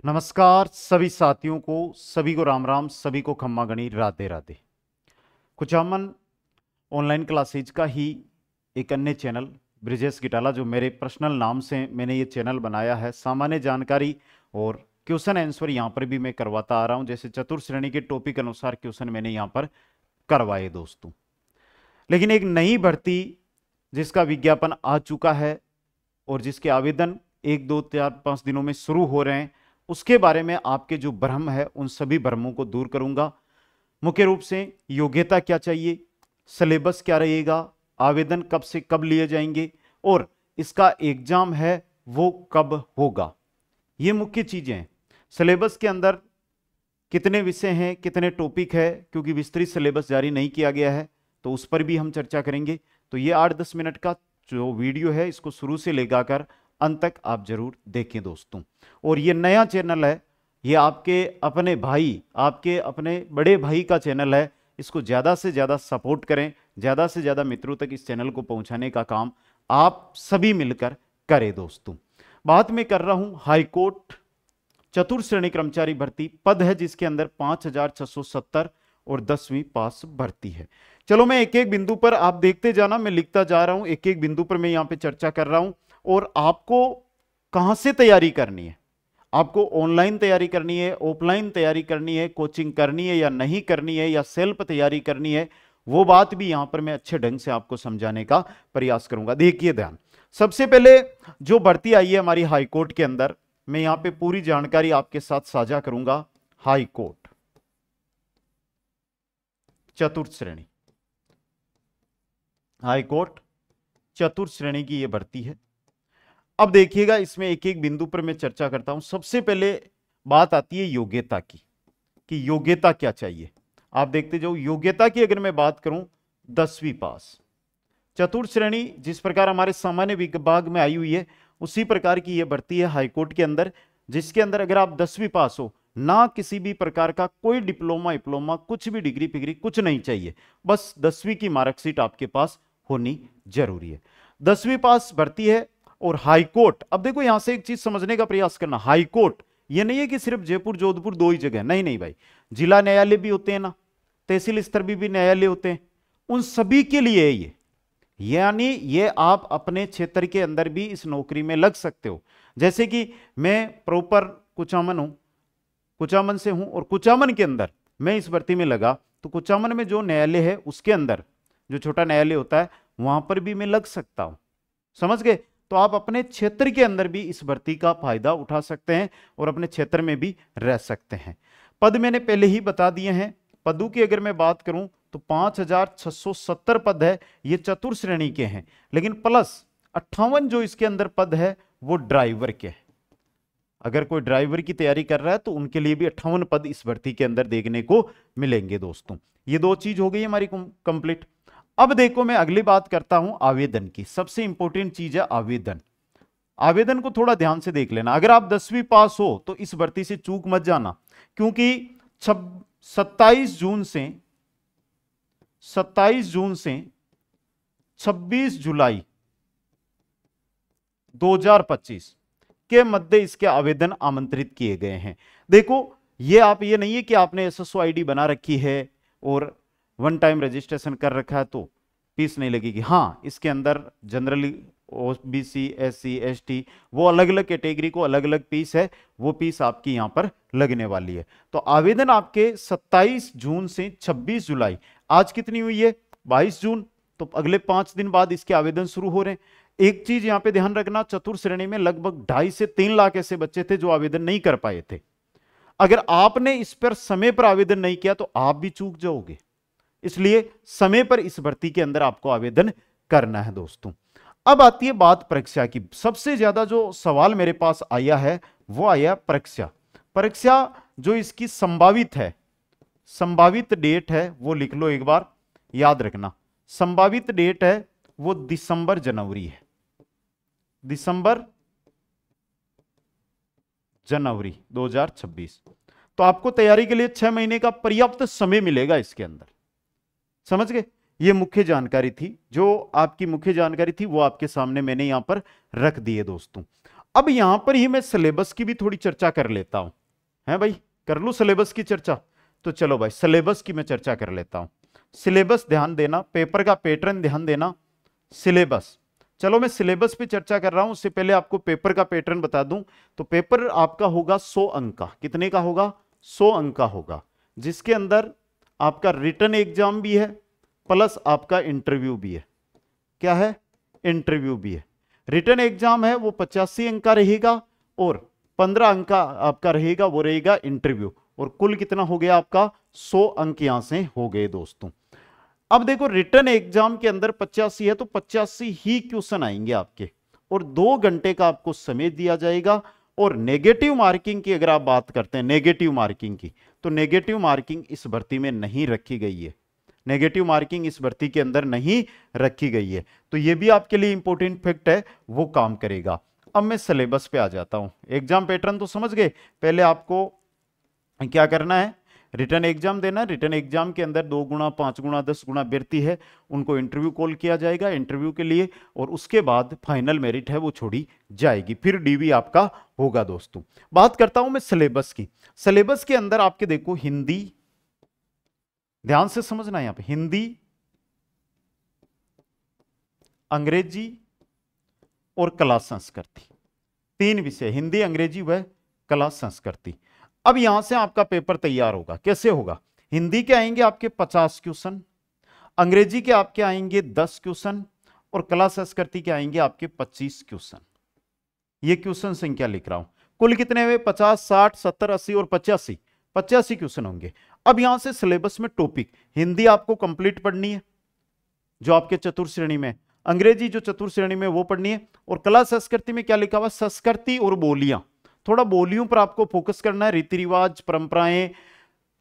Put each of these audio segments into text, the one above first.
नमस्कार सभी साथियों को, सभी को राम राम, सभी को खम्मा गणी, राधे राधे। कुचामन ऑनलाइन क्लासेज का ही एक अन्य चैनल ब्रिजेश गिटाला, जो मेरे पर्सनल नाम से मैंने ये चैनल बनाया है, सामान्य जानकारी और क्वेश्चन आंसर यहाँ पर भी मैं करवाता आ रहा हूँ। जैसे चतुर्थ श्रेणी के टॉपिक अनुसार क्वेश्चन मैंने यहाँ पर करवाए दोस्तों। लेकिन एक नई भर्ती जिसका विज्ञापन आ चुका है और जिसके आवेदन 1, 2, 4, 5 दिनों में शुरू हो रहे हैं, उसके बारे में आपके जो भ्रम है उन सभी भ्रमों को दूर करूंगा। मुख्य रूप से योग्यता क्या चाहिए, सिलेबस क्या रहेगा, आवेदन कब से कब लिए जाएंगे और इसका एग्जाम है वो कब होगा, ये मुख्य चीजें हैं। सिलेबस के अंदर कितने विषय हैं, कितने टॉपिक है, क्योंकि विस्तृत सिलेबस जारी नहीं किया गया है, तो उस पर भी हम चर्चा करेंगे। तो ये 8-10 मिनट का जो वीडियो है, इसको शुरू से लेकर अंत तक आप जरूर देखें दोस्तों। और ये नया चैनल है, ये आपके अपने भाई, आपके अपने बड़े भाई का चैनल है। इसको ज़्यादा से ज़्यादा सपोर्ट करें, ज़्यादा से ज़्यादा मित्रों तक इस चैनल को पहुंचाने का काम आप सभी मिलकर करें दोस्तों। बात मैं कर रहा हूं हाईकोर्ट चतुर्थ श्रेणी कर्मचारी भर्ती पद है, जिसके अंदर 5670 और 10वीं पास भर्ती है। चलो मैं एक एक बिंदु पर आप देखते जाना, मैं लिखता जा रहा हूं, एक एक बिंदु पर मैं यहां पे चर्चा कर रहा हूं। और आपको कहां से तैयारी करनी है, आपको ऑनलाइन तैयारी करनी है, ऑफलाइन तैयारी करनी है, कोचिंग करनी है या नहीं करनी है, या सेल्फ तैयारी करनी है, वो बात भी यहां पर मैं अच्छे ढंग से आपको समझाने का प्रयास करूंगा। देखिए ध्यान, सबसे पहले जो भर्ती आई है हमारी हाईकोर्ट के अंदर, मैं यहां पे पूरी जानकारी आपके साथ साझा करूंगा। हाईकोर्ट चतुर्थ श्रेणी, हाईकोर्ट चतुर्थ श्रेणी की यह भर्ती है। अब देखिएगा, इसमें एक एक बिंदु पर मैं चर्चा करता हूं। सबसे पहले बात आती है योग्यता की, कि योग्यता क्या चाहिए। आप देखते जाओ, योग्यता की अगर मैं बात करूं, 10वीं पास। चतुर्थ श्रेणी जिस प्रकार हमारे सामान्य विभाग में आई हुई है, उसी प्रकार की यह भर्ती है हाईकोर्ट के अंदर, जिसके अंदर अगर आप 10वीं पास हो, ना किसी भी प्रकार का कोई डिप्लोमा कुछ भी डिग्री फिग्री कुछ नहीं चाहिए, बस 10वीं की मार्कशीट आपके पास होनी जरूरी है। 10वीं पास भर्ती है। और हाईकोर्ट, अब देखो यहां से एक चीज समझने का प्रयास करना, हाईकोर्ट ये नहीं है कि सिर्फ जयपुर जोधपुर दो ही जगह, नहीं नहीं भाई, जिला न्यायालय भी होते हैं ना, तहसील स्तर भी न्यायालय होते हैं, उन सभी के लिए है ये। यानी ये आप अपने क्षेत्र के अंदर भी इस नौकरी में लग सकते हो। जैसे कि मैं प्रॉपर कुचामन हूं, कुचामन से हूं, और कुचामन के अंदर मैं इस भर्ती में लगा, तो कुचामन में जो न्यायालय है उसके अंदर जो छोटा न्यायालय होता है, वहां पर भी मैं लग सकता हूं। समझ गए? तो आप अपने क्षेत्र के अंदर भी इस भर्ती का फायदा उठा सकते हैं और अपने क्षेत्र में भी रह सकते हैं। पद मैंने पहले ही बता दिए हैं। पदों की अगर मैं बात करूं तो 5670 पद है, ये चतुर्थ श्रेणी के हैं, लेकिन प्लस 58 जो इसके अंदर पद है वो ड्राइवर के हैं। अगर कोई ड्राइवर की तैयारी कर रहा है तो उनके लिए भी 58 पद इस भर्ती के अंदर देखने को मिलेंगे दोस्तों। ये दो चीज हो गई हमारी कंप्लीट। अब देखो, मैं अगली बात करता हूं आवेदन की। सबसे इंपॉर्टेंट चीज है आवेदन। आवेदन को थोड़ा ध्यान से देख लेना। अगर आप 10वीं पास हो तो इस भर्ती से चूक मत जाना, क्योंकि 27 जून से 26 जुलाई 2025 के मध्य इसके आवेदन आमंत्रित किए गए हैं। देखो, ये नहीं है कि आपने एसएसओ आईडी बना रखी है और वन टाइम रजिस्ट्रेशन कर रखा है तो फीस नहीं लगेगी। हाँ, इसके अंदर जनरली ओबीसी, एससी, एसटी, वो अलग अलग कैटेगरी को अलग अलग फीस है, वो फीस आपकी यहां पर लगने वाली है। तो आवेदन आपके 27 जून से 26 जुलाई, आज कितनी हुई है, 22 जून, तो अगले 5 दिन बाद इसके आवेदन शुरू हो रहे हैं। एक चीज यहां पे ध्यान रखना, चतुर्थ श्रेणी में लगभग 2.5 से 3 लाख ऐसे बच्चे थे जो आवेदन नहीं कर पाए थे। अगर आपने इस पर समय पर आवेदन नहीं किया तो आप भी चूक जाओगे, इसलिए समय पर इस भर्ती के अंदर आपको आवेदन करना है दोस्तों। अब आती है बात परीक्षा की। सबसे ज्यादा जो सवाल मेरे पास आया है वो आया परीक्षा। परीक्षा जो इसकी संभावित है, संभावित डेट है वो लिख लो एक बार, याद रखना। संभावित डेट है वो दिसंबर जनवरी है, दिसंबर जनवरी 2026। तो आपको तैयारी के लिए 6 महीने का पर्याप्त समय मिलेगा इसके अंदर। समझ गए? ये मुख्य जानकारी थी, जो आपकी मुख्य जानकारी थी वो आपके सामने मैंने यहां पर रख दी है दोस्तों। अब यहां पर ही मैं सिलेबस की भी थोड़ी चर्चा कर लेता हूं, है भाई, कर लूं सिलेबस की चर्चा। तो चलो भाई सिलेबस की मैं चर्चा कर लेता हूं। सिलेबस ध्यान देना, पेपर का पैटर्न ध्यान देना, सिलेबस। चलो मैं सिलेबस पे चर्चा कर रहा हूं, उससे पहले आपको पेपर का पैटर्न बता दूं। तो पेपर आपका होगा 100 अंक का। कितने का होगा? 100 अंक का होगा, जिसके अंदर आपका रिटन एग्जाम भी है प्लस आपका इंटरव्यू भी है। क्या है? इंटरव्यू भी है। रिटन एग्जाम है वो 85 अंक का रहेगा और 15 अंक का आपका रहेगा, वो रहेगा इंटरव्यू। और कुल कितना हो गया आपका? 100 अंक यहां से हो गए दोस्तों। अब देखो रिटन एग्जाम के अंदर 85 है तो 85 ही क्वेश्चन आएंगे आपके, और 2 घंटे का आपको समय दिया जाएगा। और नेगेटिव मार्किंग की अगर आप बात करते हैं, नेगेटिव मार्किंग की, तो नेगेटिव मार्किंग इस भर्ती में नहीं रखी गई है। नेगेटिव मार्किंग इस भर्ती के अंदर नहीं रखी गई है, तो यह भी आपके लिए इंपॉर्टेंट फैक्ट है, वो काम करेगा। अब मैं सिलेबस पे आ जाता हूं। एग्जाम पैटर्न तो समझ गए। पहले आपको क्या करना है? रिटर्न एग्जाम देना। रिटर्न एग्जाम के अंदर 2 गुना 5 गुना 10 गुना अभ्यर्थी है, उनको इंटरव्यू कॉल किया जाएगा इंटरव्यू के लिए, और उसके बाद फाइनल मेरिट है वो छोड़ी जाएगी, फिर डीवी आपका होगा दोस्तों। बात करता हूं मैं सिलेबस की। सिलेबस के अंदर आपके देखो हिंदी, ध्यान से समझना यहां पे, हिंदी, अंग्रेजी और कला संस्कृति, 3 विषय, हिंदी अंग्रेजी व कला संस्कृति। अब यहां से आपका पेपर तैयार होगा। कैसे होगा? हिंदी के आएंगे आपके 50 क्वेश्चन, अंग्रेजी के आपके आएंगे 10 क्वेश्चन, और कला संस्कृति के आएंगे आपके 25 क्वेश्चन। ये क्वेश्चन संख्या लिख रहा हूं। कुल कितने हुए? 50, 60, 70, 80 और 85, 85 क्वेश्चन होंगे। अब यहां से सिलेबस में टॉपिक, हिंदी आपको कंप्लीट पढ़नी है जो आपके चतुर्थ श्रेणी में, अंग्रेजी जो चतुर्थ श्रेणी में वो पढ़नी है, और कला संस्कृति में क्या लिखा हुआ? संस्कृति और बोलियां, थोड़ा बोलियों पर आपको फोकस करना है, रीति रिवाज परंपराएं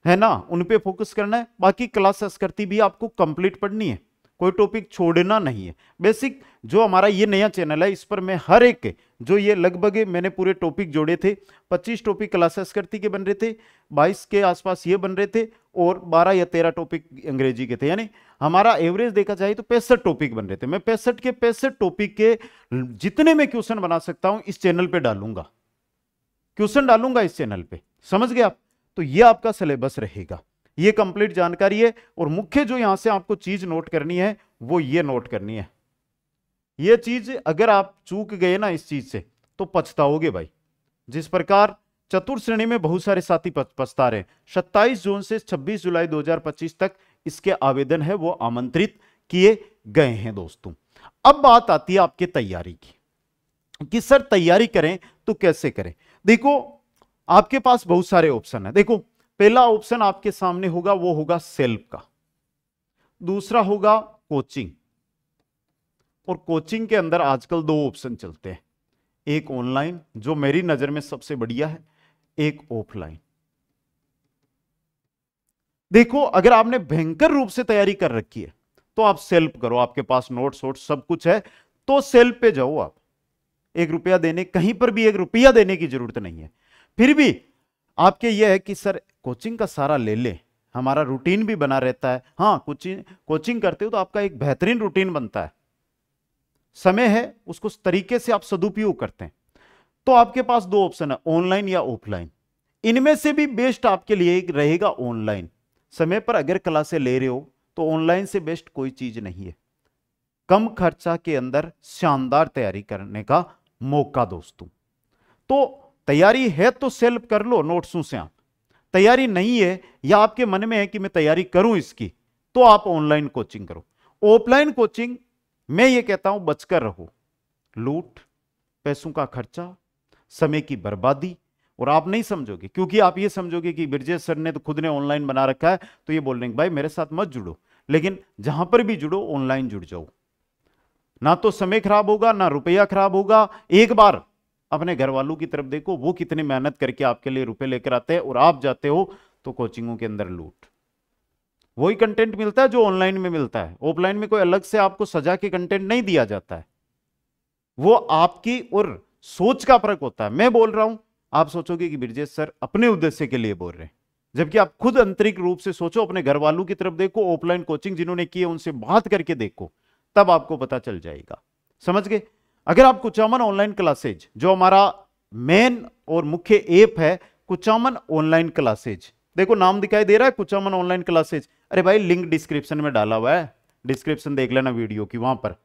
है ना, उन पे फोकस करना है। बाकी कला संस्कृति भी आपको कंप्लीट पढ़नी है, कोई टॉपिक छोड़ना नहीं है। बेसिक जो हमारा ये नया चैनल है, इस पर मैं हर एक जो ये लगभग मैंने पूरे टॉपिक जोड़े थे, 25 टॉपिक कला संस्कृति के बन रहे थे, 22 के आसपास ये बन रहे थे, और 12 या 13 टॉपिक अंग्रेजी के थे। यानी हमारा एवरेज देखा जाए तो 65 टॉपिक बन रहे थे। मैं 65 के 65 टॉपिक के जितने मैं क्वेश्चन बना सकता हूं इस चैनल पे डालूंगा, क्वेश्चन डालूंगा इस चैनल पे। समझ गए आप? तो ये आपका सिलेबस रहेगा, ये कंप्लीट जानकारी है। और मुख्य जो यहां से आपको चीज नोट करनी है वो ये नोट करनी है, ये चीज अगर आप चूक गए ना इस चीज से तो पछताओगे भाई। जिस प्रकार चतुर्थ श्रेणी में बहुत सारे साथी पछता रहे, 27 जून से 26 जुलाई 2025 तक इसके आवेदन है वो आमंत्रित किए गए हैं दोस्तों। अब बात आती है आपकी तैयारी की कि सर तैयारी करें तो कैसे करें। देखो आपके पास बहुत सारे ऑप्शन है। देखो पहला ऑप्शन आपके सामने होगा वो होगा सेल्फ का, दूसरा होगा कोचिंग, और कोचिंग के अंदर आजकल 2 ऑप्शन चलते हैं, एक ऑनलाइन जो मेरी नजर में सबसे बढ़िया है, एक ऑफलाइन। देखो अगर आपने भयंकर रूप से तैयारी कर रखी है तो आप सेल्फ करो, आपके पास नोट्स वोट्स सब कुछ है तो सेल्फ पे जाओ आप। 1 रुपया देने, कहीं पर भी 1 रुपया देने की जरूरत नहीं है। फिर भी आपके यह है कि सर कोचिंग का सारा ले ले, हमारा रूटीन भी बना रहता है। हाँ कोचिंग करते हो तो आपका एक बेहतरीन रूटीन बनता है, समय है उसको तरीके से आप सदुपयोग करते हैं। तो आपके पास 2 ऑप्शन है, ऑनलाइन या ऑफलाइन। इनमें से भी बेस्ट आपके लिए रहेगा ऑनलाइन। समय पर अगर क्लासें ले रहे हो तो ऑनलाइन से बेस्ट कोई चीज नहीं है। कम खर्चा के अंदर शानदार तैयारी करने का मौका दोस्तों। तो तैयारी है तो सेल्फ कर लो नोट्सों से आप, तैयारी नहीं है या आपके मन में है कि मैं तैयारी करूं इसकी, तो आप ऑनलाइन कोचिंग करो। ऑफलाइन कोचिंग मैं ये कहता हूं बचकर रहो, लूट, पैसों का खर्चा, समय की बर्बादी। और आप नहीं समझोगे, क्योंकि आप ये समझोगे कि ब्रिजेश सर ने तो खुद ने ऑनलाइन बना रखा है, तो ये बोल रहे हैं भाई मेरे साथ मत जुड़ो। लेकिन जहां पर भी जुड़ो ऑनलाइन जुड़ जाओ, ना तो समय खराब होगा ना रुपया खराब होगा। एक बार अपने घर वालों की तरफ देखो, वो कितनी मेहनत करके आपके लिए रुपए लेकर आते हैं, और आप जाते हो तो कोचिंगों के अंदर लूट। वही कंटेंट मिलता है जो ऑनलाइन में मिलता है, ऑफलाइन में कोई अलग से आपको सजा के कंटेंट नहीं दिया जाता है। वो आपकी और सोच का फर्क होता है। मैं बोल रहा हूं, आप सोचोगे कि ब्रिजेश सर अपने उद्देश्य के लिए बोल रहे हैं, जबकि आप खुद आंतरिक रूप से सोचो, अपने घर वालों की तरफ देखो, ऑफलाइन कोचिंग जिन्होंने की है उनसे बात करके देखो, तब आपको पता चल जाएगा। समझ गए? अगर आप कुचामन ऑनलाइन क्लासेज, जो हमारा मेन और मुख्य ऐप है कुचामन ऑनलाइन क्लासेज, देखो नाम दिखाई दे रहा है कुचामन ऑनलाइन क्लासेज। अरे भाई लिंक डिस्क्रिप्शन में डाला हुआ है, डिस्क्रिप्शन देख लेना वीडियो की, वहां पर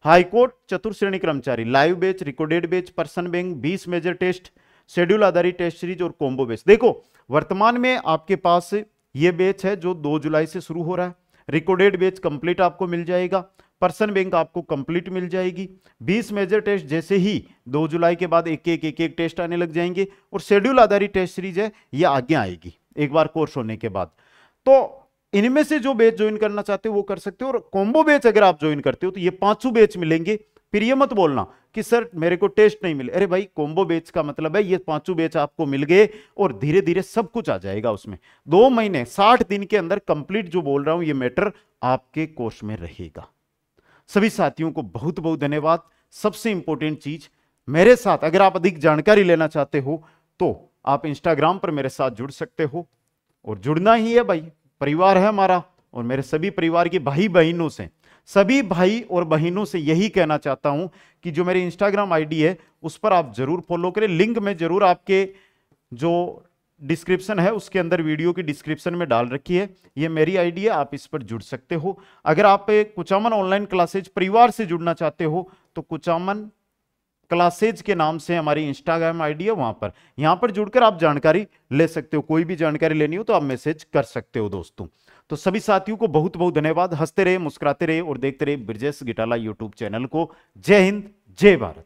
हाईकोर्ट चतुर्श्रेणी कर्मचारी live batch, recorded batch, person bank, 20 major test, schedule आधारित टेस्ट सीरीज और कॉम्बो बैच। देखो वर्तमान में आपके पास ये बैच है जो 2 जुलाई से शुरू हो रहा है। रिकॉर्डेड बैच कंप्लीट आपको मिल जाएगा, पर्सन बैंक आपको कंप्लीट मिल जाएगी। 20 मेजर टेस्ट जैसे ही 2 जुलाई के बाद एक एक टेस्ट आने लग जाएंगे, और शेड्यूल आधारित टेस्ट सीरीज है ये आगे आएगी एक बार कोर्स होने के बाद। तो इनमें से जो बैच ज्वाइन करना चाहते हो वो कर सकते हो, और कॉम्बो बैच अगर आप ज्वाइन करते हो तो ये 5 बैच मिलेंगे। फिर ये मत बोलना कि सर मेरे को टेस्ट नहीं मिले, अरे भाई कॉम्बो बैच का मतलब है ये 5 बैच आपको मिल गए और धीरे धीरे सब कुछ आ जाएगा उसमें। 2 महीने 60 दिन के अंदर कंप्लीट जो बोल रहा हूं ये मैटर आपके कोर्स में रहेगा। सभी साथियों को बहुत बहुत धन्यवाद। सबसे इंपॉर्टेंट चीज, मेरे साथ अगर आप अधिक जानकारी लेना चाहते हो तो आप इंस्टाग्राम पर मेरे साथ जुड़ सकते हो, और जुड़ना ही है भाई, परिवार है हमारा। और मेरे सभी परिवार के भाई बहनों से, सभी भाई और बहनों से यही कहना चाहता हूं कि जो मेरी इंस्टाग्राम आईडी है उस पर आप जरूर फॉलो करें। लिंक में जरूर आपके जो डिस्क्रिप्शन है उसके अंदर वीडियो की डिस्क्रिप्शन में डाल रखी है, ये मेरी आईडी है, आप इस पर जुड़ सकते हो। अगर आप कुचामन ऑनलाइन क्लासेज परिवार से जुड़ना चाहते हो तो कुचामन क्लासेज के नाम से हमारी इंस्टाग्राम आईडी है, यहां पर जुड़कर आप जानकारी ले सकते हो। कोई भी जानकारी लेनी हो तो आप मैसेज कर सकते हो दोस्तों। तो सभी साथियों को बहुत बहुत धन्यवाद। हंसते रहे, मुस्कुराते रहे और देखते रहे ब्रिजेश गिटाला यूट्यूब चैनल को। जय हिंद, जय भारत।